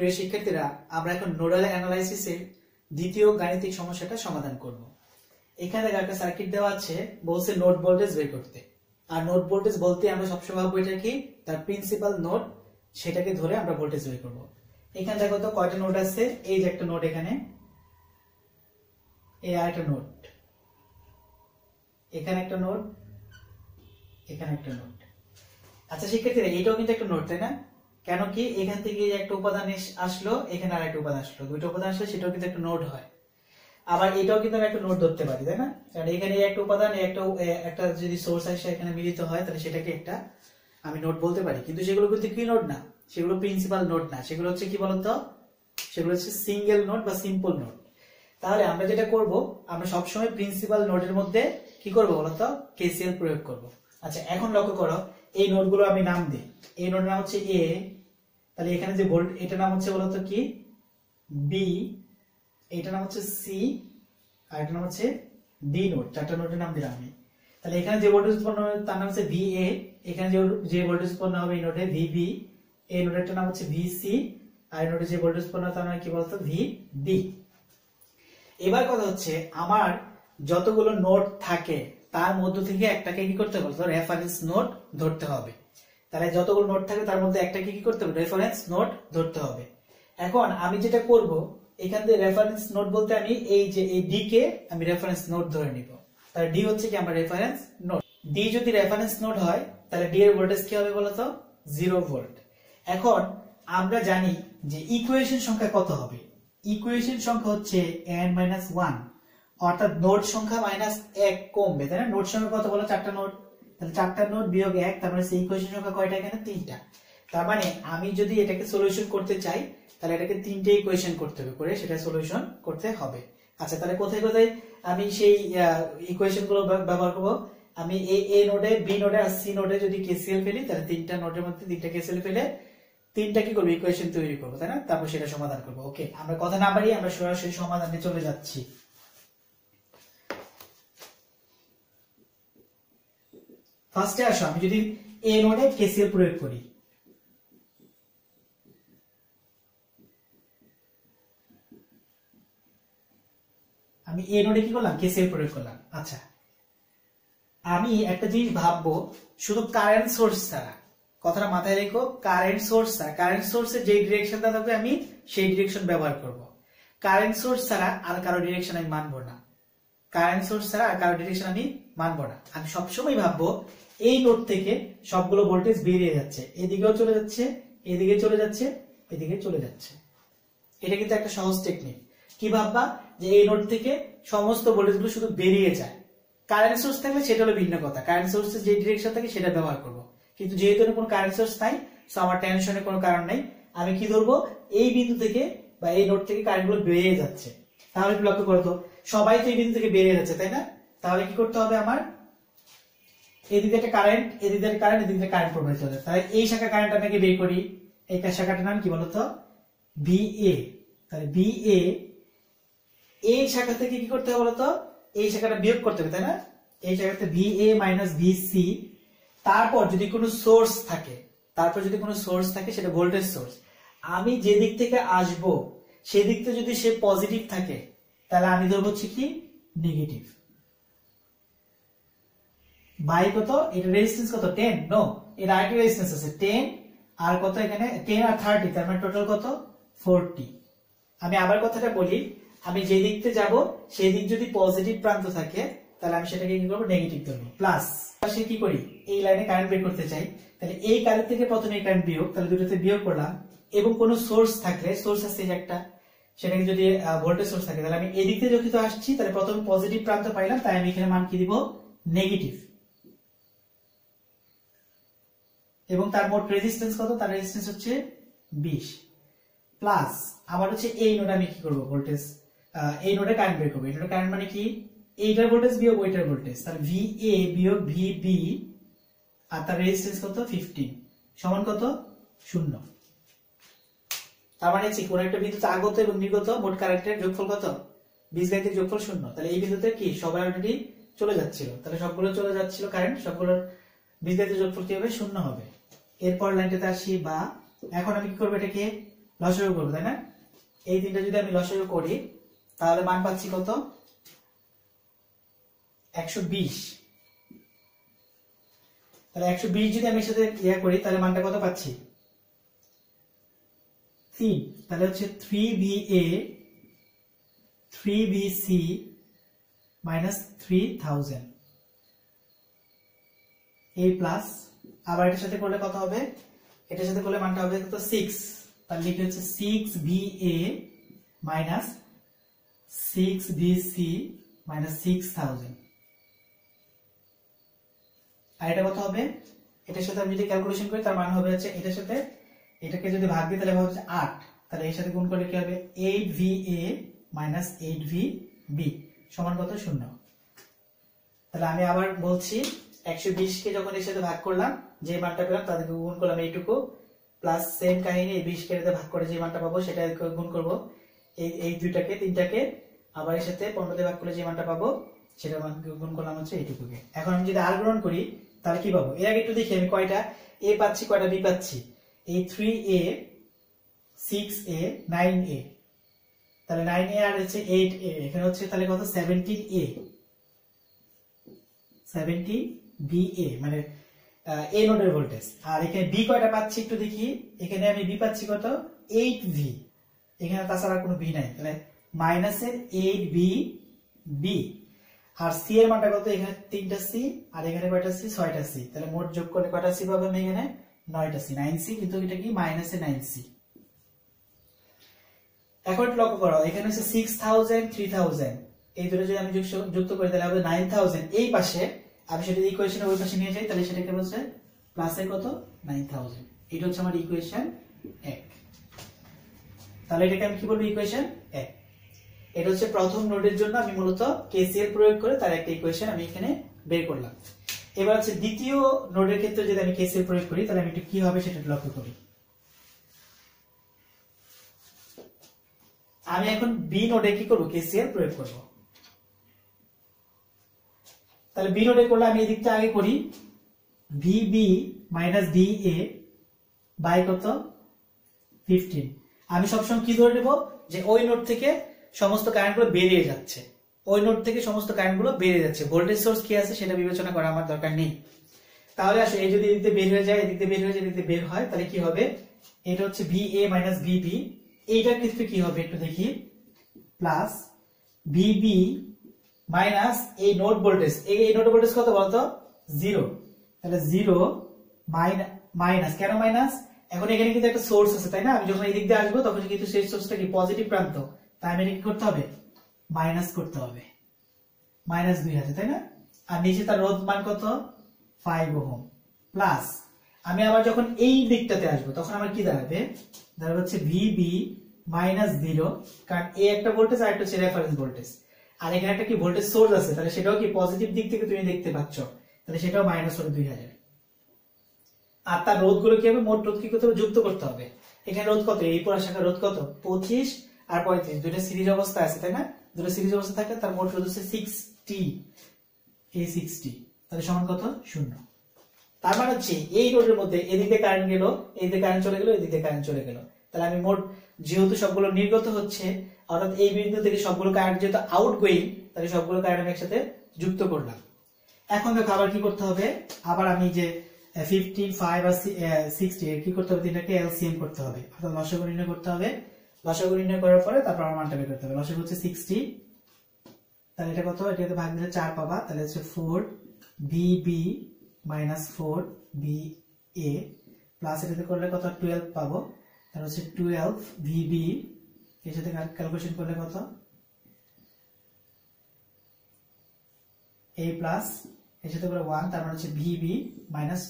প্রিয় শিক্ষার্থীরা, আমরা এখন নোডাল অ্যানালাইসিসের দ্বিতীয় গাণিতিক সমস্যাটা সমাধান করব। এখানে একটা সার্কিট দেওয়া আছে, বলছে নোড ভোল্টেজ বের করতে। আর নোড ভোল্টেজ বলতে আমরা সবসময় ভাববো এটা কি, তার প্রিন্সিপাল নোড, সেটাকে ধরে আমরা ভোল্টেজ বের করব। এখানে দেখো তো কয়টা নোড আছে, এই যে একটা নোড, এখানে এই আরেকটা নোড, এখানে একটা নোড, এখানে একটা নোড। আচ্ছা শিক্ষার্থীরা, এটাও কিন্তু একটা নোড, তাই না? কেন কি, এখান থেকে একটা উপাদান আসলো, এখানে আর একটা উপাদান আসলো, দুইটা উপাদান আসলে সেটাও কিন্তু একটা নোড হয়। আবার এটাও কিন্তু আমি একটা নোড ধরতে পারি, তাই না? কারণ এখানে একটা উপাদান একটা যদি সোর্স আসে এখানে মিলিত হয়, তাহলে সেটাকে একটা আমি নোড বলতে পারি। কিন্তু সেগুলো কিন্তু কি নোড না, সেগুলো প্রিন্সিপাল নোড না, সেগুলো হচ্ছে কি বলতো, সেগুলো হচ্ছে সিঙ্গেল নোড বা সিম্পল নোড। তাহলে আমরা যেটা করব, আমরা সবসময় প্রিন্সিপাল নোডের মধ্যে কি করবো বলতো, কেসিএল প্রয়োগ করব। আচ্ছা এখন লক্ষ্য করো, এই নোডগুলো আমি নাম দিই। এই নোডের নাম হচ্ছে এ, তাহলে এখানে যে ভোল্ট, এটার নাম হচ্ছে বলতো কি বি, এটার নাম হচ্ছে সি, আর এটার নাম হচ্ছে ডি নোড। চারটা নোডের নাম দিলাম আমি। তাহলে এখানে যে ভোল্টেজ উৎপন্ন হবে তার নাম হচ্ছে ভি এ, এখানে যে ভোল্টেজ উৎপন্ন হবে এই নোডে ভি বি, এই নোডেরটার নাম হচ্ছে ভি সি, আর নোডে যে ভোল্টেজ উৎপন্ন হবে তার নাম কি বলতো, ভি ডি। এবার কথা হচ্ছে, আমার যতগুলো নোড থাকে তার মধ্য থেকে একটাকে কি করতে হবে, রেফারেন্স নোড ধরতে হবে। তাহলে যতগুলো নোড থাকে তার মধ্যে একটাকে কি করতে হবে, রেফারেন্স নোড ধরতে হবে। এখন আমি যেটা করব, এখান থেকে রেফারেন্স নোড বলতে আমি এই যে এই ডি কে আমি রেফারেন্স নোড ধরে নিব। তাহলে ডি হচ্ছে কি আমার রেফারেন্স নোড। ডি যদি রেফারেন্স নোড হয় তাহলে ডি এর ভোল্টেজ কি হবে বলতো, 0 ভোল্ট। এখন আমরা জানি যে ইকুয়েশন সংখ্যা কত হবে, ইকুয়েশন সংখ্যা হচ্ছে n-1, অর্থাৎ নোড সংখ্যা -1 কমবে, তাই না? নোড সংখ্যা কত বলো, 4টা নোড, তাহলে 4টা নোড বিয়োগ 1, তার মানে সেই ইকুয়েশন সংখ্যা কয়টা, এখানে 3টা। তার মানে আমি যদি এটাকে সলিউশন করতে চাই তাহলে এটাকে 3টে ইকুয়েশন করতে হবে, করে সেটা সলিউশন করতে হবে। আচ্ছা তাহলে কোথায় কোথায় আমি সেই ইকুয়েশন গুলো ব্যবহার করব, আমি এ নোডে, বি নোডে আর সি নোডে যদি কেসিএল ফেলি, তাহলে 3টা নোডের মধ্যে 3টা কেসিএল ফেলে 3টা কি করবো, ইকুয়েশন তৈরি করবো, তাই না? তারপর সেটা সমাধান করবো। ওকে, আমরা কথা না বাড়িয়ে আমরা সরাসরি সমাধানে চলে যাচ্ছি। ফার্স্টে আসো, আমি যদি এ নোডে কেসিএল প্রয়োগ করি, আমি এ নোডে কি করলাম, কেসিএল প্রয়োগ করলাম। আচ্ছা আমি একটা জিনিস ভাববো, শুধু কারেন্ট সোর্স ছাড়া, কথাটা মাথায় রেখো, কারেন্ট সোর্স ছাড়া, কারেন্ট সোর্সের যে ডিরেকশনটা থাকবে আমি সেই ডিরেকশন ব্যবহার করব। কারেন্ট সোর্স ছাড়া আর কারো ডিরেকশন আমি মানবো না, কারেন্ট সোর্স ছাড়া আর কারো ডিরেকশন আমি মানবো না। আমি সবসময় ভাববো এই নোড থেকে সবগুলো ভোল্টেজ বেরিয়ে যাচ্ছে, এদিকেও চলে যাচ্ছে, এদিকে চলে যাচ্ছে, এদিকে চলে যাচ্ছে। এটা কিন্তু একটা সহজ টেকনিক। কি ভাববা, যে এই নোড থেকে সমস্ত ভোল্টেজগুলো শুধু বেরিয়ে যায়। কারেন্ট সোর্স থাকলে সেটা হলো ভিন্ন কথা, কারেন্ট সোর্সের যে ডিরেকশন থাকে সেটা ব্যবহার করব। কিন্তু যেহেতু কোনো কারেন্ট সোর্স নাই, সো আমার টেনশনের কোনো কারণ নাই। আমি কি ধরবো, এই বিন্দু থেকে বা এই নোড থেকে কারেন্টগুলো বেরিয়ে যাচ্ছে। তাহলে একটু লক্ষ্য করো তো, সবাই তো এই বিন্দু থেকে বেরিয়ে যাচ্ছে, তাই না? তাহলে কি করতে হবে, আমার এদিকে একটা কারেন্ট, এদিকে একটা কারেন্ট, এদিকে কারেন্ট প্রবাহিত হচ্ছে। তাহলে এই শাখা কারেন্ট আমাকে বের করি, এই শাখাটার নাম কি বলতো, VA। তাহলে VA, এই শাখা থেকে কি করতে হবে বলতো, এই শাখাটা বিয়োগ করতে হবে, তাই না? এই শাখাতে VA - VC। তারপর যদি কোনো সোর্স থাকে, সেটা ভোল্টেজ সোর্স, আমি যে দিক থেকে আসব সেই দিক থেকে যদি সে পজিটিভ থাকে তাহলে আমি ধরবো হচ্ছে কি নেগেটিভ। বাই কত, এটা রেজিস্ট্যান্স কত, 10, নো এর আরেকটা রেজিস্ট্যান্স আছে 10, আর কত এখানে 10 আর 30, তার মানে টোটাল কত 40। আমি আবার কথাটা বলি, আমি যে দিক থেকে যাব সেই দিক যদি পজিটিভ প্রান্ত থাকে তাহলে আমি সেটাকে কি করব, নেগেটিভ ধরবো। প্লাস পাশে কি করি, এই লাইনে কারেন্ট বের করতে চাই, তাহলে এই কারেন্ট থেকে প্রথমে এই কারেন্ট বিয়োগ, তাহলে দুটোতে বিয়োগ করলাম। এবং কোনো সোর্স থাকলে, সোর্স আছে একটা, সেটাকে যদি ভোল্টেজ সোর্স থাকে, তাহলে আমি এই দিক থেকে যখন আসছি তাহলে প্রথমে পজিটিভ প্রান্ত পাইলাম, তাই আমি এখানে মান কি দিব, নেগেটিভ। এবং তার মোট রেজিস্ট্যান্স কত, তার রেজিস্ট্যান্স হচ্ছে 20। প্লাস আবার হচ্ছে এই নোডে আমি কি করব, ভোল্টেজ, এই নোডে কারেন্ট বের করব। এই নোডে কারেন্ট মানে কি, এইটার ভোল্টেজ বিয়োগ ওইটার ভোল্টেজ, তাহলে VA বিয়োগ VB, আর তার রেজিস্ট্যান্স কত 15 সমান কত 0। তার মানে হচ্ছে কোন একটা বিন্দুতে আগত এবং নির্গত মোট কারেন্টের যোগফল কত, বীজগণিতের যোগফল 0। তাহলে এই বিন্দুতে কি সবাই অলরেডি চলে যাচ্ছিল, তাহলে সবগুলো চলে যাচ্ছিল কারেন্ট, সবগুলোর বীজগণিতের যোগফল কি হবে, 0 হবে। এরপর লাইনটাতে আসি, বা এখন আমি কি করব, এটাকে লসাগু করবো, তাই না? এই তিনটা যদি আমি লসাগু করি তাহলে মান পাচ্ছি কত? 120। তাহলে 120 যদি আমি সাথে ইয়া করি তাহলে মানটা কত পাচ্ছি? 3। তাহলে হচ্ছে 3VA 3BC মাইনাস 3000 এই প্লাস আবার এটার সাথে করলে কত হবে? এটার সাথে করলে মানটা হবে কত? 6। তাহলে লিখে হচ্ছে 6VA মাইনাস 6BC মাইনাস 6000। আর এটা কত হবে? এটার সাথে আমি যদি ক্যালকুলেশন করি তার মান হবে হচ্ছে এটার সাথে এটাকে যদি ভাগ দিই তাহলে হচ্ছে 8। তাহলে এর সাথে গুণ করলে কি হবে? 8VA মাইনাস 8VB সমান কত? 0। তাহলে আমি আবার বলছি 120 কে যখন এর সাথে ভাগ করলাম যে মানটা পেলাম তাদেরকে গুণ করলাম এইটুকু, প্লাস সেম কাহিনী এই 20 কে এর সাথে ভাগ করে যে মানটা পাবো সেটা গুণ করব এই দুইটাকে তিনটাকে, আবার এর সাথে 15 দিয়ে ভাগ করলে যে মানটা পাবো সেটা মান গুণ করলাম হচ্ছে এইটুকুকে। এখন আমি যদি আর গ্রহণ করি তাহলে কি পাবো? এর আগে একটু দেখি আমি কয়টা a পাচ্ছি কয়টা b পাচ্ছি। এই 3a 6a 9a, তাহলে 9a আর হচ্ছে 8a, এখানে হচ্ছে তাহলে কত? 17a 70BA মানে a নোডের ভোল্টেজ। আর এখানে b কয়টা পাচ্ছি একটু দেখি। এখানে আমি b পাচ্ছি কত? 8V, এখানে তাছাড়া কোনো b নাই, তাহলে মাইনাসের 8VB। আর c এর মানটা কত? এখানে 3টা c আর এখানে কয়টা c? 6টা c। তাহলে মোট যোগ করলে কয়টা c পাবো? আমি এখানে 9টা c, 9c, কিন্তু এটা কি মাইনাসে 9c। এখন লক্ষ্য করো এখানে হচ্ছে 6000 3000, এই দুটো যদি আমি যুক্ত করি তাহলে হবে 9000। এই পাশে আমি সেটা ইকুয়েশনের ওই পাশে নিয়ে যাই তাহলে সেটা কি বলছে? প্লাসে কত? 9000। এটা হচ্ছে আমার ইকুয়েশন 1। তাহলে এটাকে আমি কি বলবো? ইকুয়েশন 1। এটা হচ্ছে প্রথম নোডের জন্য আমি মূলত কেসিএল প্রয়োগ করে তার একটা ইকুয়েশন আমি এখানে বের করলাম। এবার হচ্ছে দ্বিতীয় নোডের ক্ষেত্রে যদি আমি কেসিএল প্রয়োগ করি তাহলে আমি একটু কি হবে সেটা লক্ষ্য করি। আমি এখন বি নোডে কি করব? কেসিএল প্রয়োগ করব। তাহলে বি নোডে করলে আমি এই দিকটা আগে করি, ভিবি মাইনাস ডিএ বাই কত? 15। আমি সবসময় কি ধরে নেব? যে ওই নোড থেকে সমস্ত কারেন্টগুলো বেরিয়ে যাচ্ছে, ওই নোড থেকে সমস্ত কারেন্টগুলো বেরিয়ে যাচ্ছে, ভোল্টেজ সোর্স কি আছে সেটা বিবেচনা করা আমার দরকার নেই। তাহলে আসলে এই যদি এদিকে বের হয়ে যায়, এদিকে বের হয়ে যায়, এদিকে বের হয় তাহলে কি হবে? এটা হচ্ছে ভিএ মাইনাস ভিবি, এইটার ক্ষেত্রে কি হবে একটু দেখি, প্লাস ভিবি মাইনাস এই নোড ভোল্টেজ, এই নোড ভোল্টেজ কত বলতো? 0। তাহলে 0 মাইনাস, কেন মাইনাস? এখন এখানে কিন্তু একটা সোর্স আছে তাই না? আমি যখন এই দিক দিয়ে আসবো তখন কিন্তু সেই সোর্সটা কি পজিটিভ প্রান্ত, তাই আমি কি করতে হবে? মাইনাস করতে হবে, মাইনাস 2000 তাই না? আর নিচে তার রোধ মান কত? 5 ওহম। প্লাস আমি আবার যখন এই দিকটাতে আসবো তখন আমার কি দাঁড়াবে? দাঁড়াবে হচ্ছে ভিবি মাইনাস 0, কারণ এই একটা ভোল্টেজ আর একটা হচ্ছে রেফারেন্স ভোল্টেজ, আর এখানে একটা কি ভোল্টেজ সোর্স আছে, তাহলে সেটাও কি পজিটিভ দিক থেকে তুমি দেখতে পাচ্ছ, তাহলে সেটাও মাইনাস হবে 2000। আর তার রোধগুলো কি হবে? মোট রোধ কি করতে হবে? যুক্ত করতে হবে। এখানে রোধ কত? এই পুরো শাখার রোধ কত? 25 আর 35, দুটো সিরিজ অবস্থা আছে তাই না? দুটো সিরিজ অবস্থা থাকলে তার মোট রোধ হচ্ছে 60, এই 60, তাহলে সমান কত? 0। তার মানে হচ্ছে এই রোডের মধ্যে এদিকে কারেন্ট গেল, এদিকে কারেন্ট চলে গেল, এদিকে কারেন্ট চলে গেল, তাহলে আমি মোট যেহেতু সবগুলো নির্গত হচ্ছে অর্থাৎ এই বিন্দু থেকে সবগুলো কারেন্ট যেহেতু আউট গোয়িং, তাহলে সবগুলো কারেন্ট আমি একসাথে যুক্ত করলাম। এখন দেখো আবার কি করতে হবে? আবার আমি যে 15, 5 আর 60 এর কি করতে হবে? তিনটাকে এলসিএম করতে হবে, অর্থাৎ লসাগু নির্ণয় করতে হবে। লসাগু নির্ণয় করার পরে তারপর আমার মানটা বের করতে হবে। লসাগু হচ্ছে 60, তাহলে এটা কত? এটাকে ভাগ দিলে 4 পাবা, তাহলে হচ্ছে 4 বিবি মাইনাস 4 বিএ প্লাস এটাতে করলে কত? 12 পাবো, তাহলে হচ্ছে 12 ভিবি, এর সাথে ক্যালকুলেশন করলে কত? a প্লাস এর সাথে করে 1, তার মানে হচ্ছে ভিবি মাইনাস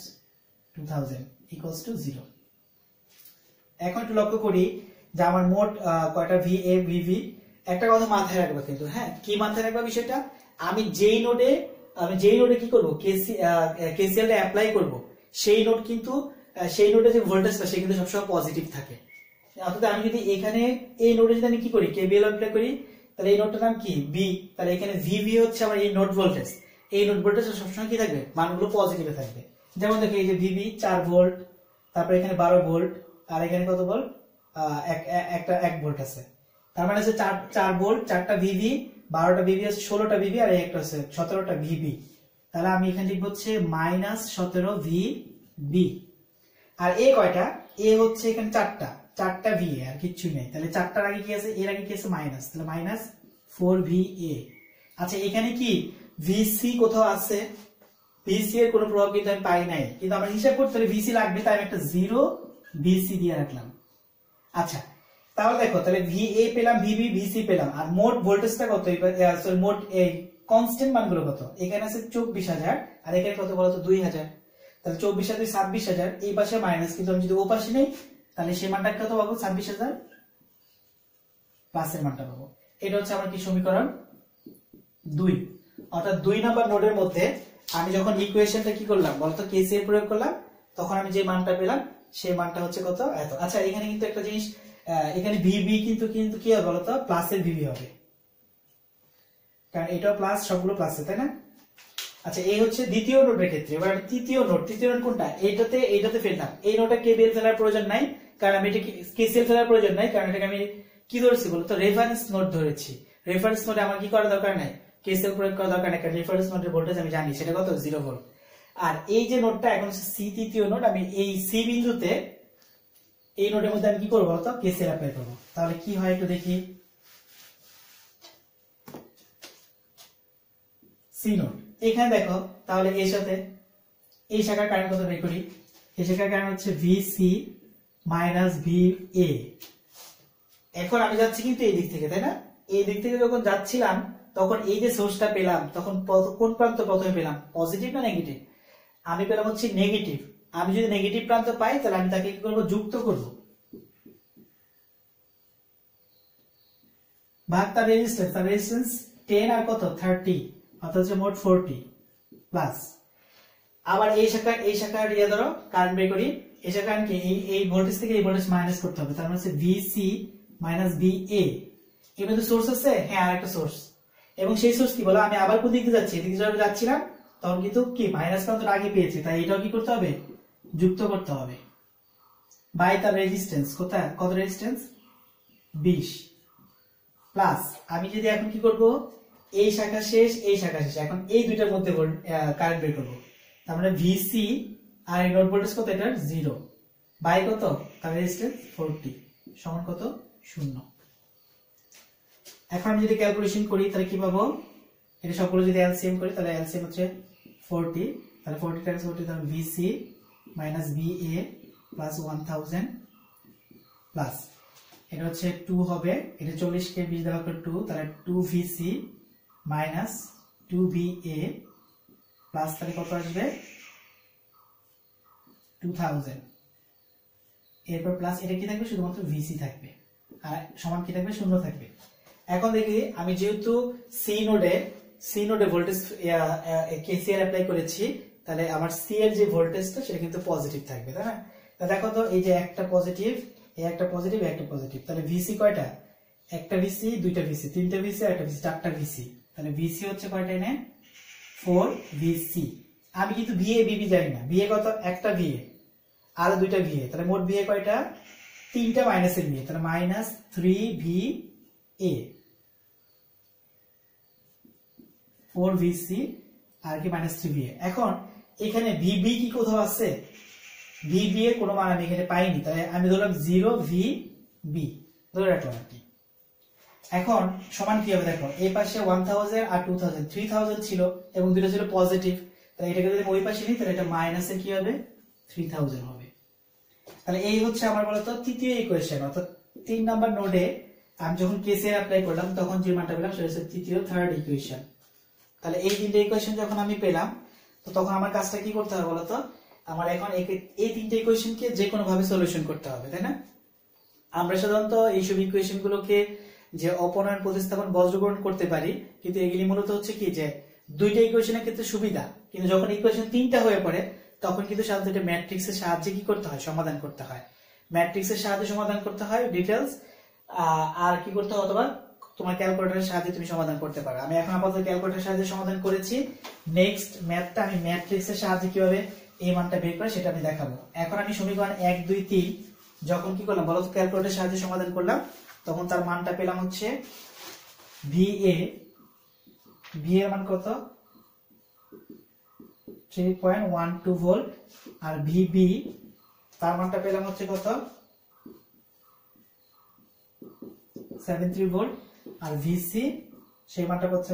2000 ইকুয়ালস টু 0। এখন একটু লক্ষ্য করি যে আমার মোট কয়টা ভিএ ভিভি। একটা কথা মাথায় রাখবা কিন্তু, হ্যাঁ, কি মাথায় রাখবা বিষয়টা? আমি যেই নোডে কি করব? কেসিএল টা অ্যাপ্লাই করব, সেই নোড কিন্তু সেই নোডে যে ভোল্টেজটা সে কিন্তু সবসময় পজিটিভ থাকে। অর্থাৎ আমি যদি এখানে এই নোডে যদি আমি কি করি? কেবিএল অ্যাপ্লাই করি, তাহলে এই নোডটার নাম কি? বি, তাহলে এখানে ভিভি হচ্ছে আমার এই নোড ভোল্টেজ। এই নোড ভোল্টেজ সবসময় কি থাকবে? মানগুলো পজিটিভে থাকবে। যেমন দেখো এই যে ভিভি 4 ভোল্ট, তারপর এখানে 12 ভোল্ট, আর এখানে কত ভোল্ট? একটা 1 ভোল্ট আছে, তার মানে হচ্ছে 4 ভোল্ট, 4টা ভিভি, 12টা ভিভি আছে, 16টা ভিভি, আর একটা আছে 17টা ভিভি। তাহলে আমি এখানে লিখব হচ্ছে -17 ভিবি। আর এ কয়টা? এ হচ্ছে এখানে 4টা ভি, আর কিচ্ছু নেই। তাহলে 4টার আগে কি আছে? এর আগে কি আছে? মাইনাস, তাহলে -4 VA। আচ্ছা এখানে কি ভিসি কোথাও আছে? ভিসি এর কোনো প্রভাব কিন্তু আমি পাই নাই, কিন্তু আমরা হিসাব করতে হলে ভিসি লাগবে, তাই আমি একটা 0 ভিসি দিয়ে রাখলাম। আচ্ছা তাহলে দেখো, তাহলে ভিএ পেলাম, ভিবি, ভিসি পেলাম, আর মোট ভোল্টেজটা কত? সরি, মোট এই কনস্ট্যান্ট মানগুলো কত? এখানে আছে 24,000, আর এখানে কত বলতো? 2,000। তাহলে 24,000 26,000, এই পাশে মাইনাস, কিন্তু আমি যদি ও পাশে নেই তাহলে সেই মানটা কত পাবো? 26,000 প্লাসের মানটা পাবো। এটা হচ্ছে আমার কি সমীকরণ 2। অর্থাৎ 2 নাম্বার নোডের মধ্যে আমি যখন ইকুয়েশনটা কি করলাম বলতো? কেসিএল প্রয়োগ করলাম, তখন আমি যে মানটা পেলাম সেই মানটা হচ্ছে কত? এত। আচ্ছা এখানে কিন্তু একটা জিনিস, এখানে ভিবি কিন্তু কি হবে বলতো? প্লাসের ভিবি হবে, কারণ এটাও প্লাস, সবগুলো প্লাসে, তাই না? আচ্ছা এই হচ্ছে দ্বিতীয় নোডের ক্ষেত্রে। এবার আমি তৃতীয় নোড কোনটা? এইটাতে ফেললাম। এই নোডটা কেবিএল ফেলার প্রয়োজন নাই, কারণ আমি এটা কেসিএল ফেলার প্রয়োজন নাই, কারণ এটাকে আমি কি ধরেছি বলতো? রেফারেন্স নোড ধরেছি। রেফারেন্স নোডে আমার কি করা দরকার নাই? কেসিএল প্রয়োগ করা দরকার নাই, কারণ রেফারেন্স নোডের ভোল্টেজ আমি জানি সেটা কত? 0 ভোল্ট। আর এই যে নোডটা এখন হচ্ছে সি, তৃতীয় নোড, আমি এই সি বিন্দুতে, এই নোডের মধ্যে আমি কি করবো বলতো? কেসিএল অ্যাপ্লাই করবো। তাহলে কি হয় একটু দেখি। সি নোড এখানে দেখো, তাহলে এর সাথে এই শাখার কারেন্ট কত বের করি? এই শাখার কারেন্ট হচ্ছে ভিসি মাইনাস ভিএ। এখন আমি যাচ্ছি কিন্তু এই দিক থেকে, তাই না? এই দিক থেকে যখন যাচ্ছিলাম তখন এই যে সোর্সটা পেলাম, তখন কোন প্রান্ত প্রথমে পেলাম? পজিটিভ না নেগেটিভ? আমি পেলাম হচ্ছে নেগেটিভ। আমি যদি নেগেটিভ প্রান্ত পাই তাহলে আমি তাকে কি করবো? যুক্ত করব, ভাগ তার রেজিস্ট্যান্স। তার রেজিস্ট্যান্স 10 আর কত? 30, অর্থাৎ হচ্ছে মোট 40 প্লাস। আবার এই শাখার ধরো কারেন্ট বের করি। এই শাখার কি? এই ভোল্টেজ থেকে এই ভোল্টেজ মাইনাস করতে হবে, তার মানে হচ্ছে ভিসি মাইনাস ভিএ। এর মধ্যে সোর্স আছে, হ্যাঁ আর একটা সোর্স, এবং সেই সোর্স কি বলো? আমি আবার কোন দিকে যাচ্ছি? এদিকে যখন যাচ্ছিলাম তখন কিন্তু কি মাইনাস প্রান্তটা আগে পেয়েছি, তাই এটাও কি করতে হবে? যুক্ত করতে হবে, বাই তার রেজিস্ট্যান্স। কোথায়? কত রেজিস্ট্যান্স? 20 প্লাস। আমি যদি এখন কি করব? এই শাখা শেষ, এই শাখা শেষ, এখন এই দুইটার মধ্যে কারেন্ট বের করবো। তার মানে ভিসি আর এই নোড ভোল্টেজ কত? এটা 0 বাই কত? তার রেজিস্ট্যান্স 40 সমান কত? 0। এখন আমি যদি ক্যালকুলেশন করি তাহলে কি পাবো? এটা সবগুলো যদি এলসিএম করি তাহলে এলসিএম হচ্ছে 40, তাহলে 40 টাইমস 40, তাহলে VC minus VA plus 1000 plus এটা হচ্ছে 2 হবে, এটা 40 কে 20 দেওয়া করে 2, তাহলে 2 ভিসি মাইনাস 2 ভিএ প্লাস তাহলে কত আসবে? 2000। এরপর প্লাস এটা কি থাকবে? শুধুমাত্র ভিসি থাকবে, আর সমান কি থাকবে? 0 থাকবে। এখন দেখি আমি যেহেতু সি নোডে ভোল্টেজ কেসিএল অ্যাপ্লাই করেছি, তাহলে আমার সি এর যে ভোল্টেজটা সেটা কিন্তু পজিটিভ থাকবে, তাই না? দেখো তো, এই যে একটা পজিটিভ, এই একটা পজিটিভ, একটা পজিটিভ, তাহলে ভিসি কয়টা? একটা ভিসি, দুইটা ভিসি, তিনটা ভিসি, একটা ভিসি, 4টা ভিসি। তাহলে ভিসি হচ্ছে কয়টা? এনে 4 ভিসি। আমি কিন্তু ভিএ বিবি জানি না। ভিএ কত? একটা ভিএ আর দুইটা ভিএ, তাহলে মোট ভিএ কয়টা? 3টা মাইনাসের ভিএ, তাহলে মাইনাস 3 ভিএ, 4 ভিসি আর কি মাইনাস 3 ভিএ। এখন এখানে ভিবি কি কোথাও আছে? ভিবি এর কোনো মান আমি এখানে পাইনি, তাহলে আমি ধরলাম 0 ভিবি ধরে রাখলাম আর কি। এখন সমান কি হবে? দেখো এই পাশে 1000 আর 2000, 3000 ছিল এবং দুটো ছিল পজিটিভ, তাহলে এটাকে যদি ওই পাশে নিই তাহলে এটা মাইনাসের কি হবে? 3000 হবে। তাহলে এই হচ্ছে আমার বলতো তৃতীয় ইকুয়েশন, অর্থাৎ 3 নাম্বার নোডে আমি যখন কেসিএল অ্যাপ্লাই করলাম তখন যে মানটা পেলাম সেটা হচ্ছে থার্ড ইকুয়েশন। তাহলে এই তিনটে ইকুয়েশন যখন আমি পেলাম, তো তখন আমার কাজটা কি করতে হবে বলতো? আমার এখন এই তিনটে ইকুয়েশনকে যে কোনো ভাবে সলিউশন করতে হবে, তাই না? আমরা সাধারণত এইসব ইকুয়েশন গুলোকে যে অপনয়ন, প্রতিস্থাপন, বজ্রগ্রহণ করতে পারি, কিন্তু এগুলি মূলত হচ্ছে কি যে দুইটা ইকুয়েশনের ক্ষেত্রে সুবিধা, কিন্তু যখন ইকুয়েশন 3টা হয়ে পড়ে তখন কিন্তু সাধারণত ম্যাট্রিক্সের সাহায্যে কি করতে হয়? সমাধান করতে হয়। ম্যাট্রিক্সের সাহায্যে সমাধান করতে হয়, ডিটেলস, আর কি করতে হয়? অথবা তোমার ক্যালকুলেটরের সাহায্যে তুমি সমাধান করতে পারো। আমি এখন আপাতত ক্যালকুলেটরের সাহায্যে সমাধান করেছি। নেক্সট ম্যাথটা আমি ম্যাট্রিক্সের সাহায্যে কিভাবে এই মানটা বের করে সেটা আমি দেখাবো। এখন আমি সমীকরণ 1 2 3 যখন কি করলাম বলো তো, ক্যালকুলেটরের সাহায্যে সমাধান করলাম, তখন তার মানটা পেলাম হচ্ছে VA, ভি এর মান কত 3.12 ভোল্ট, আর VB তার মানটা পেলাম হচ্ছে কত 73 ভোল্ট, আর VC সেই মানটা হচ্ছে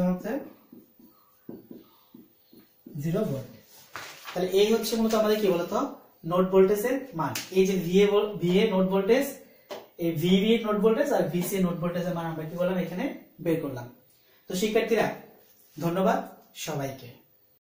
0 ভোল্ট। তাহলে এই হচ্ছে মূলত আমাদের কি বলতো নোড ভোল্টেজের মান। এই যে VA নোড ভোল্টেজ, এই VB নোড ভোল্টেজ আর VC নোড ভোল্টেজের মান আমরা কি বললাম এখানে বের করলাম। তো শিক্ষার্থীরা ধন্যবাদ সবাইকে।